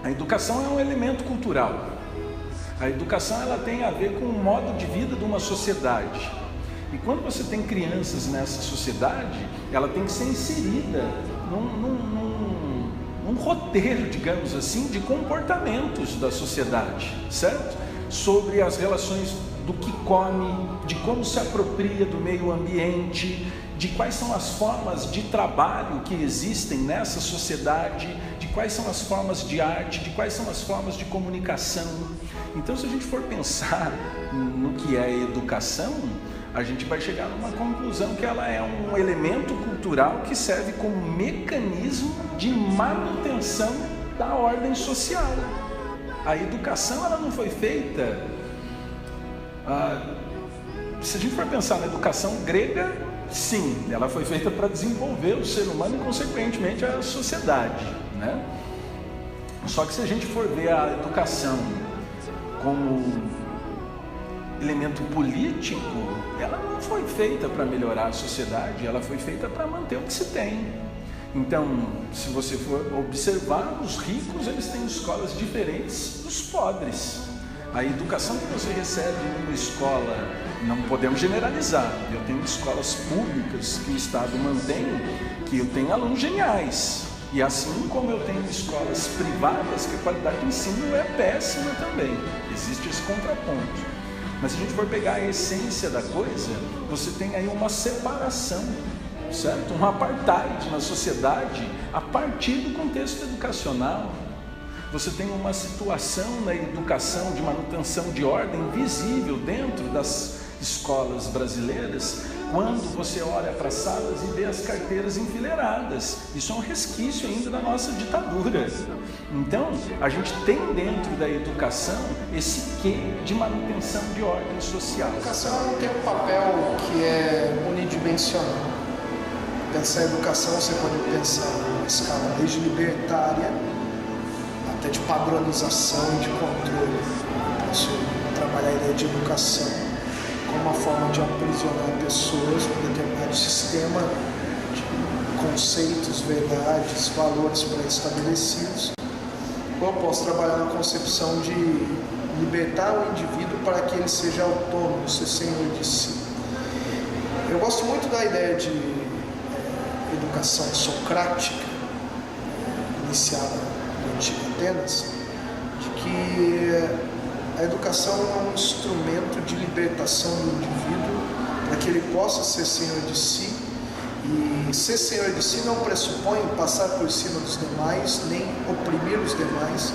A educação é um elemento cultural. A educação ela tem a ver com o modo de vida de uma sociedade. E quando você tem crianças nessa sociedade, ela tem que ser inserida num roteiro, digamos assim, de comportamentos da sociedade, certo? Sobre as relações do que come, de como se apropria do meio ambiente, de quais são as formas de trabalho que existem nessa sociedade, de quais são as formas de arte, de quais são as formas de comunicação. Então, se a gente for pensar no que é educação, a gente vai chegar numa conclusão que ela é um elemento cultural que serve como mecanismo de manutenção da ordem social. A educação ela não foi feita... se a gente for pensar na educação grega, sim, ela foi feita para desenvolver o ser humano e, consequentemente, a sociedade, né? Só que se a gente for ver a educação como elemento político, ela não foi feita para melhorar a sociedade, ela foi feita para manter o que se tem. Então, se você for observar, os ricos eles têm escolas diferentes dos pobres. A educação que você recebe numa escola, não podemos generalizar, eu tenho escolas públicas que o Estado mantém, que eu tenho alunos geniais, e assim como eu tenho escolas privadas que a qualidade de ensino é péssima também, existe esse contraponto. Mas se a gente for pegar a essência da coisa, você tem aí uma separação, certo? Um apartheid na sociedade a partir do contexto educacional. Você tem uma situação na educação de manutenção de ordem visível dentro das escolas brasileiras, quando você olha para as salas e vê as carteiras enfileiradas. Isso é um resquício ainda da nossa ditadura. Então, a gente tem dentro da educação esse quê de manutenção de ordem social. A educação não tem um papel que é unidimensional. Pensar em educação, você pode pensar numa escala desde libertária até de padronização e de controle. Eu posso trabalhar a ideia de educação como uma forma de aprisionar pessoas em determinado sistema de conceitos, verdades, valores pré-estabelecidos. Ou eu posso trabalhar na concepção de libertar o indivíduo para que ele seja autônomo, ser senhor de si. Eu gosto muito da ideia de educação socrática, iniciada no Antigo Atenas, de que a educação é um instrumento de libertação do indivíduo para que ele possa ser senhor de si, e ser senhor de si não pressupõe passar por cima dos demais, nem oprimir os demais,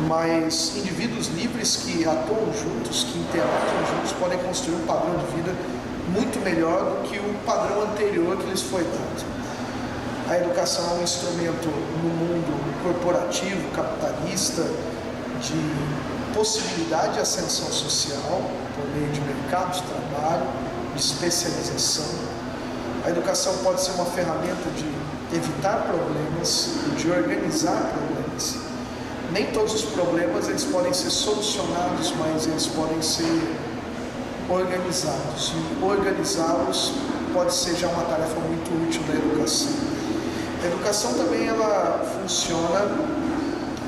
mas indivíduos livres que atuam juntos, que interagem juntos, podem construir um padrão de vida muito melhor do que o padrão anterior que lhes foi dado. A educação é um instrumento no mundo corporativo, capitalista, de possibilidade de ascensão social por meio de mercado de trabalho, de especialização. A educação pode ser uma ferramenta de evitar problemas e de organizar problemas. Nem todos os problemas eles podem ser solucionados, mas eles podem ser organizados. E organizá-los pode ser já uma tarefa muito útil da educação. A educação também ela funciona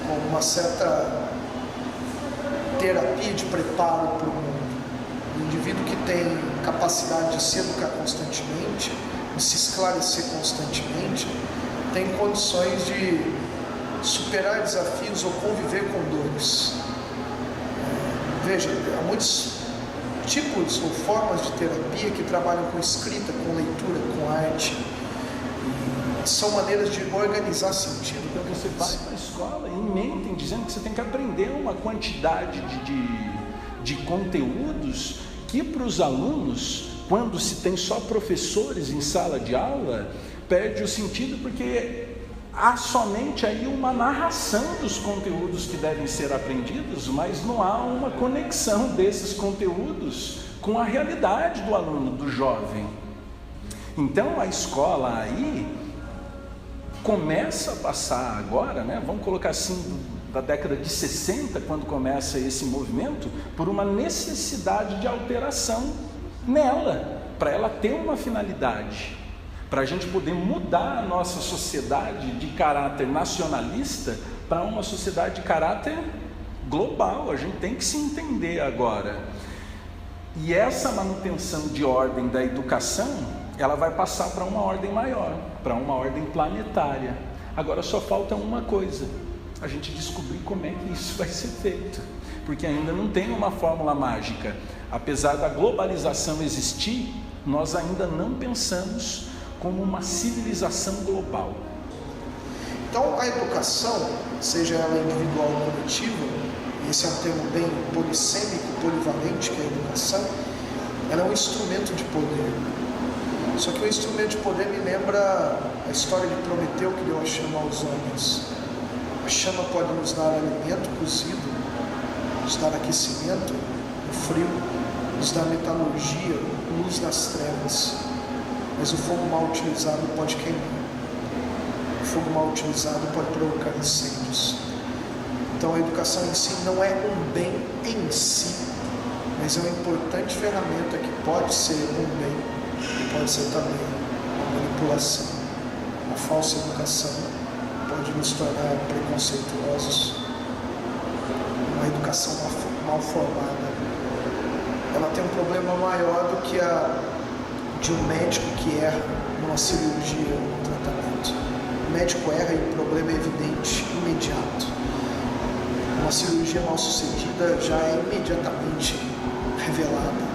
como uma certa terapia de preparo para o mundo. O indivíduo que tem capacidade de se educar constantemente, de se esclarecer constantemente, tem condições de superar desafios ou conviver com dores. Veja, há muitos tipos ou formas de terapia que trabalham com escrita, com leitura, com arte. E são maneiras de organizar sentido. Então você vai para a escola e mentem dizendo que você tem que aprender uma quantidade de conteúdos que para os alunos, quando se tem só professores em sala de aula, perde o sentido, porque há somente aí uma narração dos conteúdos que devem ser aprendidos, mas não há uma conexão desses conteúdos com a realidade do aluno, do jovem. Então a escola aí começa a passar agora, né? Vamos colocar assim, da década de 60, quando começa esse movimento, por uma necessidade de alteração nela, para ela ter uma finalidade, para a gente poder mudar a nossa sociedade de caráter nacionalista para uma sociedade de caráter global. A gente tem que se entender agora. E essa manutenção de ordem da educação, ela vai passar para uma ordem maior, para uma ordem planetária. Agora só falta uma coisa: a gente descobrir como é que isso vai ser feito, porque ainda não tem uma fórmula mágica. Apesar da globalização existir, nós ainda não pensamos como uma civilização global. Então a educação, seja ela individual ou coletiva, e esse é um termo bem polissêmico, polivalente, que é a educação, ela é um instrumento de poder. Só que o instrumento de poder me lembra a história de Prometeu, que deu a chama aos homens. A chama pode nos dar alimento cozido, nos dar aquecimento no frio, nos dar metalurgia, luz nas trevas. Mas o fogo mal utilizado pode queimar. O fogo mal utilizado pode provocar incêndios. Então a educação em si não é um bem em si, mas é uma importante ferramenta que pode ser um bem e pode ser também uma manipulação. A falsa educação pode nos tornar preconceituosos. Uma educação mal formada, ela tem um problema maior do que a de um médico que erra numa cirurgia ou num tratamento. O médico erra e o problema é evidente, imediato. Uma cirurgia mal sucedida já é imediatamente revelada.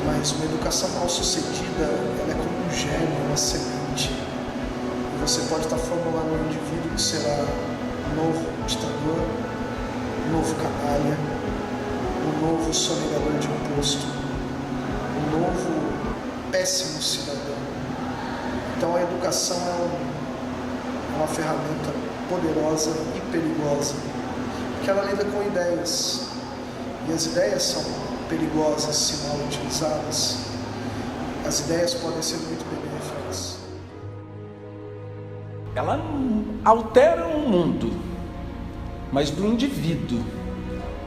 Mas uma educação mal sucedida, ela é como um germe, uma semente. E você pode estar formulando um indivíduo que será um novo ditador, um novo canalha, um novo sonegador de imposto, um novo péssimo cidadão. Então a educação é uma ferramenta poderosa e perigosa, porque ela lida com ideias, e as ideias são perigosas se mal utilizadas. As ideias podem ser muito benéficas. Ela altera o mundo, mas do indivíduo.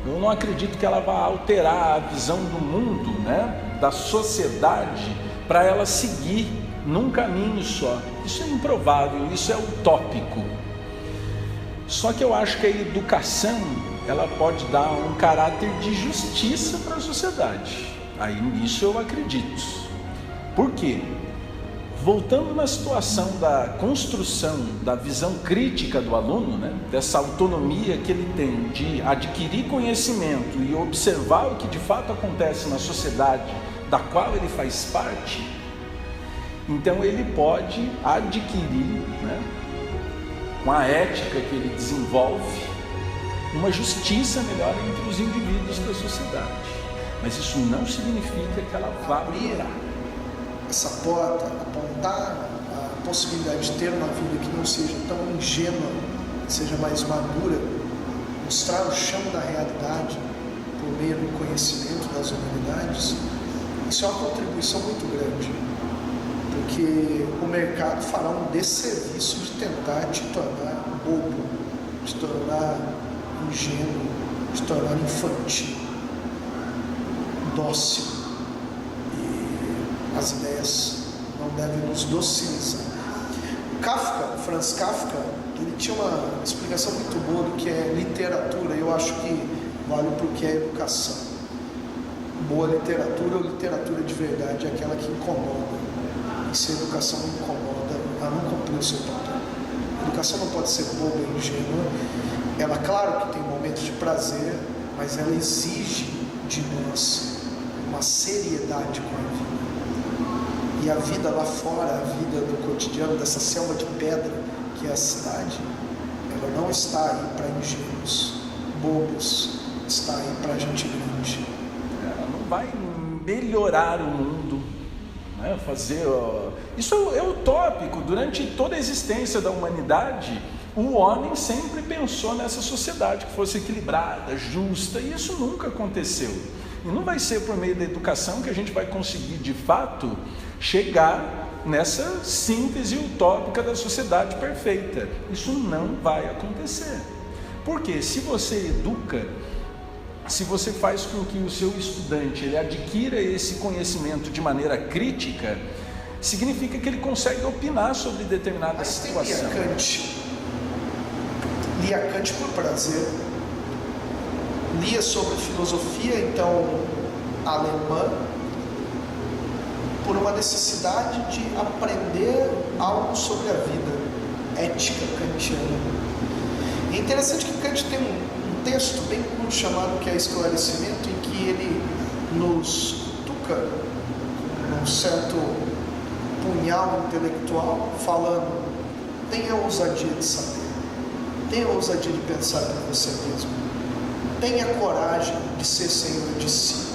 Eu não acredito que ela vá alterar a visão do mundo, né, da sociedade, para ela seguir num caminho só. Isso é improvável, isso é utópico. Só que eu acho que a educação, ela pode dar um caráter de justiça para a sociedade. Aí nisso eu acredito. Por quê? Voltando na situação da construção da visão crítica do aluno, né, dessa autonomia que ele tem de adquirir conhecimento e observar o que de fato acontece na sociedade da qual ele faz parte, então ele pode adquirir, né, com a ética que ele desenvolve, uma justiça melhor entre os indivíduos da sociedade. Mas isso não significa que ela vá melhorar. Essa porta, apontar a possibilidade de ter uma vida que não seja tão ingênua, que seja mais madura, mostrar o chão da realidade por meio do conhecimento das humanidades, isso é uma contribuição muito grande, porque o mercado fará um desserviço de tentar te tornar bobo, te tornar ingênuo, te tornar infantil, dócil. As ideias não devem nos docilizar. Franz Kafka, ele tinha uma explicação muito boa do que é literatura, e eu acho que vale para o que é educação. Boa literatura ou literatura de verdade é aquela que incomoda. E se a educação não incomoda, ela não cumpriu o seu papel. A educação não pode ser boba e ingênua. Ela, claro que tem momentos de prazer, mas ela exige de nós uma seriedade com a vida. E a vida lá fora, a vida do cotidiano, dessa selva de pedra que é a cidade, ela não está aí para ingênuos, bobos, está aí para gente grande. Ela não vai melhorar o mundo, né? Isso é utópico. Durante toda a existência da humanidade, o homem sempre pensou nessa sociedade que fosse equilibrada, justa, e isso nunca aconteceu. E não vai ser por meio da educação que a gente vai conseguir, de fato, chegar nessa síntese utópica da sociedade perfeita. Isso não vai acontecer. Porque se você educa, se você faz com que o seu estudante ele adquira esse conhecimento de maneira crítica, significa que ele consegue opinar sobre determinada situação. lia Kant por prazer, lia sobre filosofia, então, alemã, por uma necessidade de aprender algo sobre a vida, ética kantiana. É interessante que Kant tem um texto bem curto chamado que é Esclarecimento, em que ele nos cutuca num certo punhal intelectual, falando: tenha ousadia de saber, tenha ousadia de pensar por você mesmo, tenha coragem de ser senhor de si.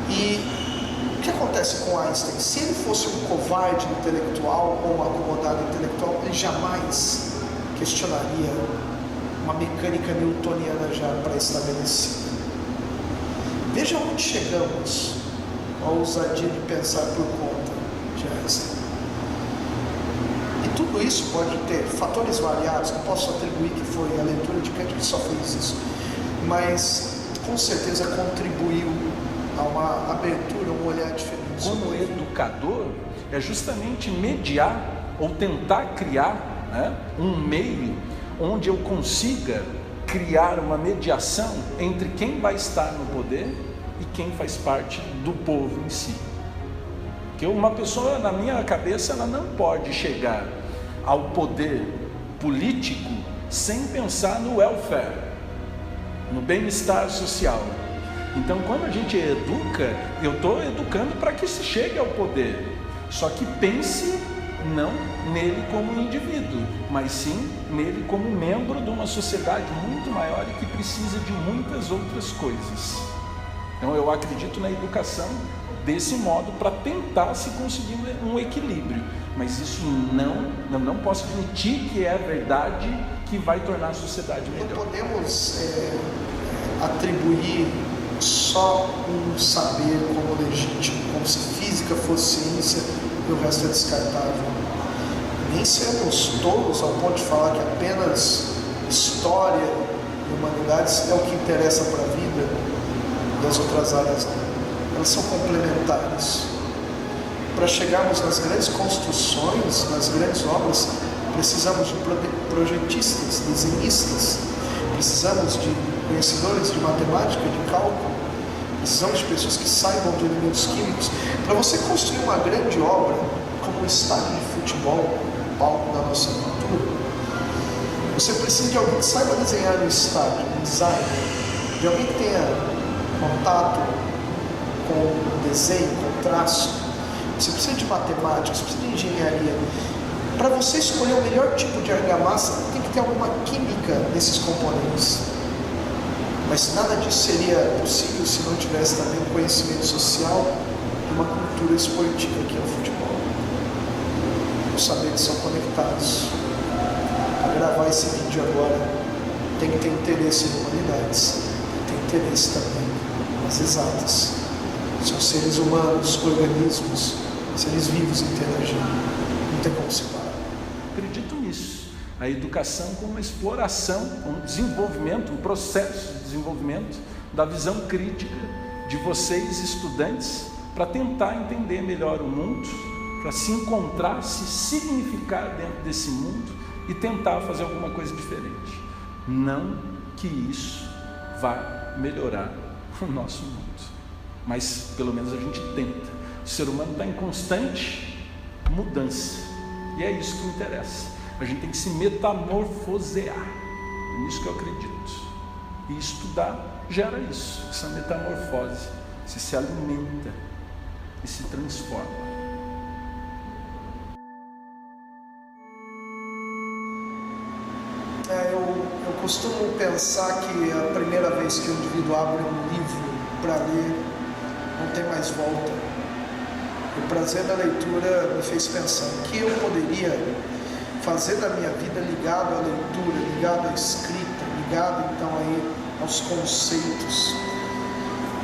E o que acontece com Einstein? Se ele fosse um covarde intelectual ou um acomodado intelectual, ele jamais questionaria uma mecânica newtoniana já pré-estabelecida. Veja onde chegamos, a ousadia de pensar por conta de Einstein. E tudo isso pode ter fatores variados, não posso atribuir que foi a leitura de Kant que só fez isso, mas com certeza contribuiu a uma abertura, um olhar diferente. Como educador, é justamente mediar ou tentar criar, né, um meio onde eu consiga criar uma mediação entre quem vai estar no poder e quem faz parte do povo em si. Porque uma pessoa, na minha cabeça, ela não pode chegar ao poder político sem pensar no welfare, no bem-estar social. Então, quando a gente educa, eu estou educando para que se chegue ao poder. Só que pense não nele como indivíduo, mas sim nele como membro de uma sociedade muito maior e que precisa de muitas outras coisas. Então, eu acredito na educação desse modo para tentar se conseguir um equilíbrio. Mas isso não posso admitir que é a verdade que vai tornar a sociedade melhor. Não podemos atribuir só um saber como legítimo, como se física fosse ciência e o resto é descartável. Nem sermos tolos ao ponto de falar que apenas história e humanidades é o que interessa para a vida e as outras áreas não. Elas são complementares. Para chegarmos nas grandes construções, nas grandes obras, precisamos de projetistas, desenhistas, precisamos de conhecedores de matemática, de cálculo, precisamos de pessoas que saibam de elementos químicos. Para você construir uma grande obra, como um estádio de futebol, um palco da nossa cultura, você precisa de alguém que saiba desenhar no estádio, um designer, de alguém que tenha contato com o desenho, com o traço. Você precisa de matemática, você precisa de engenharia. Para você escolher o melhor tipo de argamassa, tem que ter alguma química nesses componentes. Mas nada disso seria possível se não tivesse também um conhecimento social e uma cultura esportiva que é o futebol. Os saberes são conectados. Para gravar esse vídeo agora, tem que ter interesse em humanidades, tem interesse também nas exatas. São seres humanos, organismos, seres vivos interagindo. Não tem como separar. Acredito nisso. A educação como uma exploração, um desenvolvimento, um processo de desenvolvimento da visão crítica de vocês, estudantes, para tentar entender melhor o mundo, para se encontrar, se significar dentro desse mundo e tentar fazer alguma coisa diferente. Não que isso vá melhorar o nosso mundo, mas pelo menos a gente tenta. O ser humano está em constante mudança e é isso que interessa. A gente tem que se metamorfosear. É nisso que eu acredito. E estudar gera isso, essa metamorfose. Você se alimenta e se transforma. Eu costumo pensar que a primeira vez que o indivíduo abre um livro para ler, não tem mais volta. O prazer da leitura me fez pensar o que eu poderia fazer da minha vida ligado à leitura, ligado à escrita, ligado então aí aos conceitos.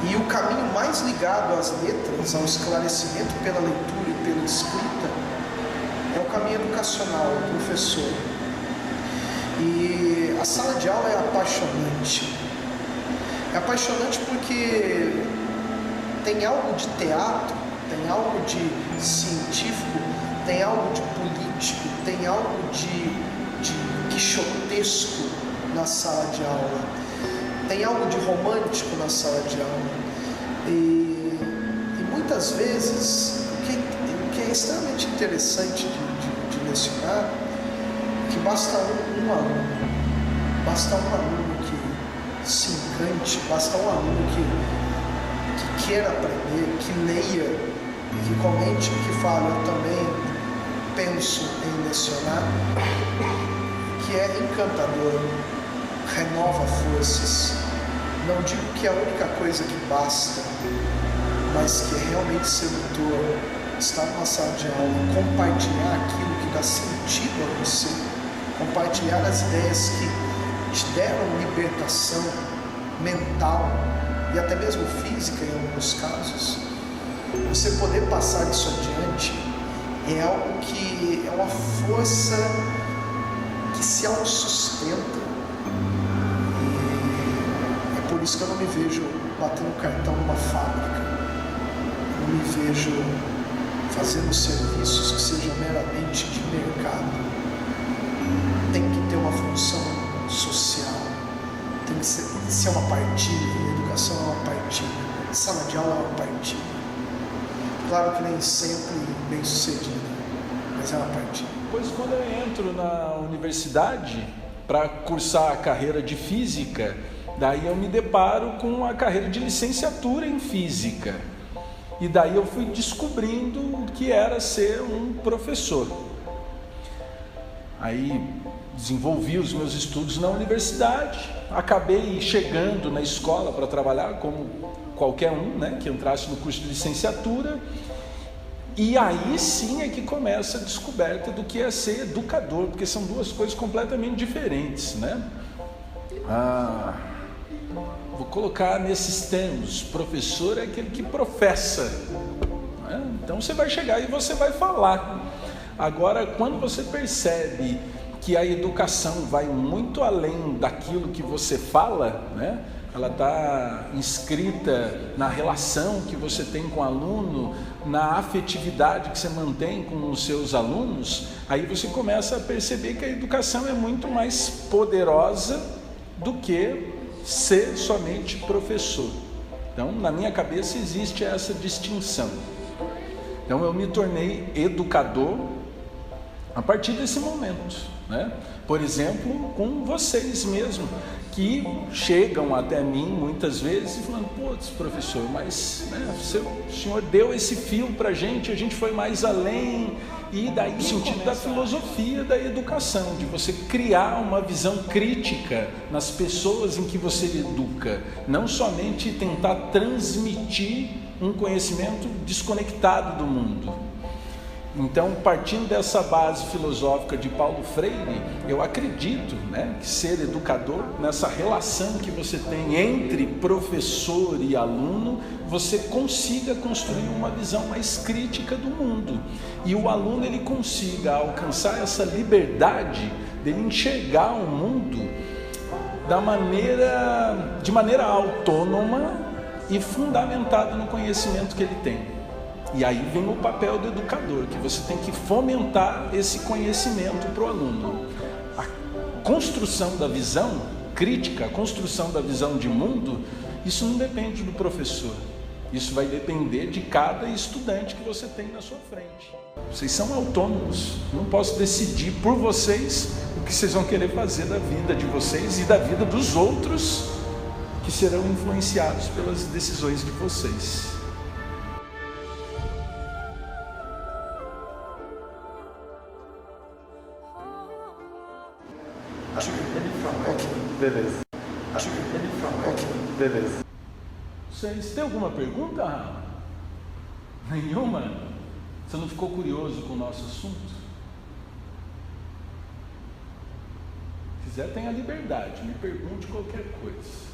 E o caminho mais ligado às letras, ao esclarecimento pela leitura e pela escrita, é o caminho educacional, o professor. E a sala de aula é apaixonante. É apaixonante porque tem algo de teatro, tem algo de científico, tem algo de político, tem algo de de quixotesco na sala de aula, tem algo de romântico na sala de aula. E muitas vezes, o que é extremamente interessante de lecionar, é que basta um aluno que se encante, basta um aluno que queira aprender, que leia, que comente, que fale, eu também penso em lecionar, que é encantador, renova forças. Não digo que é a única coisa que basta, mas que é realmente sedutor estar numa sala de aula e compartilhar aquilo que dá sentido a você, compartilhar as ideias que te deram libertação mental e até mesmo física em alguns casos. Você poder passar isso adiante é algo que é uma força que se autossustenta. E é por isso que eu não me vejo batendo cartão numa fábrica, eu não me vejo fazendo serviços que sejam meramente de mercado. Tem que ter uma função social, tem que ser uma partilha, a educação é uma partilha, a sala de aula é uma partilha. Claro que nem sempre bem sucedida, mas é uma partilha. Pois quando eu entro na universidade para cursar a carreira de física, daí eu me deparo com a carreira de licenciatura em física. E daí eu fui descobrindo o que era ser um professor. Aí desenvolvi os meus estudos na universidade, acabei chegando na escola para trabalhar como qualquer um, né, que entrasse no curso de licenciatura. E aí sim é que começa a descoberta do que é ser educador, porque são duas coisas completamente diferentes, né? Vou colocar nesses termos: professor é aquele que professa, né? Então você vai chegar e você vai falar. Agora, quando você percebe que a educação vai muito além daquilo que você fala, né? Ela está inscrita na relação que você tem com o aluno, na afetividade que você mantém com os seus alunos, aí você começa a perceber que a educação é muito mais poderosa do que ser somente professor. Então, na minha cabeça existe essa distinção. Então, eu me tornei educador a partir desse momento, né? Por exemplo, com vocês mesmo, que chegam até mim muitas vezes falando: putz, professor, mas né, o senhor deu esse fio para a gente foi mais além. E daí o sentido da filosofia da educação, de você criar uma visão crítica nas pessoas em que você educa, não somente tentar transmitir um conhecimento desconectado do mundo. Então, partindo dessa base filosófica de Paulo Freire, eu acredito, né, que ser educador, nessa relação que você tem entre professor e aluno, você consiga construir uma visão mais crítica do mundo. E o aluno ele consiga alcançar essa liberdade dele enxergar o mundo de maneira autônoma e fundamentada no conhecimento que ele tem. E aí vem o papel do educador, que você tem que fomentar esse conhecimento para o aluno. A construção da visão crítica, a construção da visão de mundo, isso não depende do professor. Isso vai depender de cada estudante que você tem na sua frente. Vocês são autônomos, não posso decidir por vocês o que vocês vão querer fazer da vida de vocês e da vida dos outros que serão influenciados pelas decisões de vocês. Beleza. Beleza. Vocês têm alguma pergunta, Rafa? Nenhuma? Você não ficou curioso com o nosso assunto? Se quiser, tenha liberdade, me pergunte qualquer coisa.